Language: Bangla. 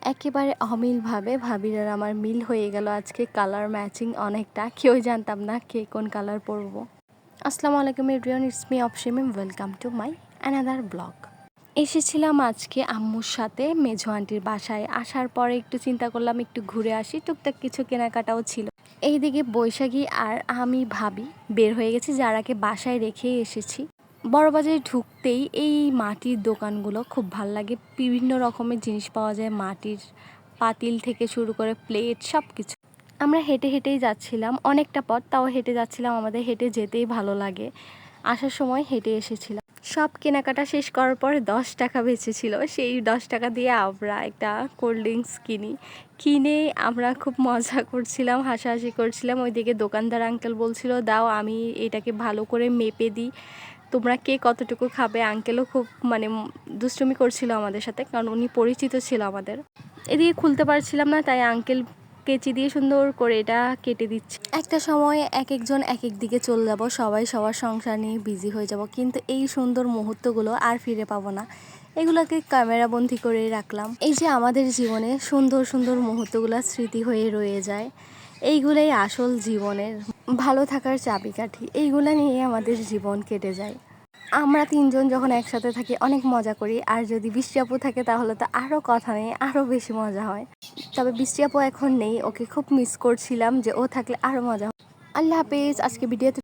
একেবারে অমিলভাবে ভাবির আর আমার মিল হয়ে গেল আজকে কালার ম্যাচিং অনেকটা। কেউ জানতাম না কে কোন কালার পরবো। আসসালামু আলাইকুম এভরিওয়ান, ইটস মি অপশিমিম, welcome to my another blog. এসেছিলাম আজকে আম্মুর সাথে মেঝো আন্টির বাসায়। আসার পরে একটু চিন্তা করলাম একটু ঘুরে আসি, টুকটাক কিছু কেনাকাটাও ছিল। এইদিকে বৈশাখী আর আমি ভাবি বের হয়ে গেছি, যারাকে বাসায় রেখেই এসেছি। বড়বাজারে ঢুকতেই এই মাটির দোকানগুলো খুব ভাল লাগে। বিভিন্ন রকমের জিনিস পাওয়া যায়, মাটির পাতিল থেকে শুরু করে প্লেট সব কিছু। আমরা হেঁটে হেঁটেই যাচ্ছিলাম, অনেকটা পথ, তাও হেঁটে যাচ্ছিলাম। আমাদের হেঁটে যেতেই ভালো লাগে। আসার সময় হেঁটে এসেছিলাম। সব কেনাকাটা শেষ করার পর 10 টাকা বেঁচেছিল। সেই 10 টাকা দিয়ে আমরা একটা কোল্ড ড্রিঙ্কস কিনে আমরা খুব মজা করছিলাম, হাসাহাসি করছিলাম। ওইদিকে দোকানদার আঙ্কেল বলছিল, দাও আমি এটাকে ভালো করে মেপে দিই, তোমরা কে কতটুকু খাবে। আঙ্কেলও খুব দুষ্টুমি করছিল আমাদের সাথে, কারণ উনি পরিচিত ছিল আমাদের। এদিকে খুলতে পারছিলাম না, তাই আঙ্কেল কেচি দিয়ে সুন্দর করে এটা কেটে দিচ্ছে। একটা সময় এক একজন এক এক দিকে চলে যাব, সবাই সবার সংসার নিয়ে বিজি হয়ে যাব, কিন্তু এই সুন্দর মুহূর্তগুলো আর ফিরে পাবো না। এগুলোকে ক্যামেরাবন্দি করে রাখলাম। এই যে আমাদের জীবনে সুন্দর সুন্দর মুহূর্তগুলো স্মৃতি হয়ে রয়ে যায়, এইগুলোই আসল জীবনের ভালো থাকার চাবিকাঠি। এইগুলো নিয়ে আমাদের জীবন কেটে যায়। আমরা তিনজন যখন একসাথে থাকি অনেক মজা করি, আর যদি বৃষ্টি আপু থাকে তাহলে তো আরও কথা নেই, আরও বেশি মজা হয়। তবে বৃষ্টি আপু এখন নেই, ওকে খুব মিস করছিলাম, যে ও থাকলে আরও মজা হয়। আল্লাহ হাফেজ। আজকে ভিডিওতে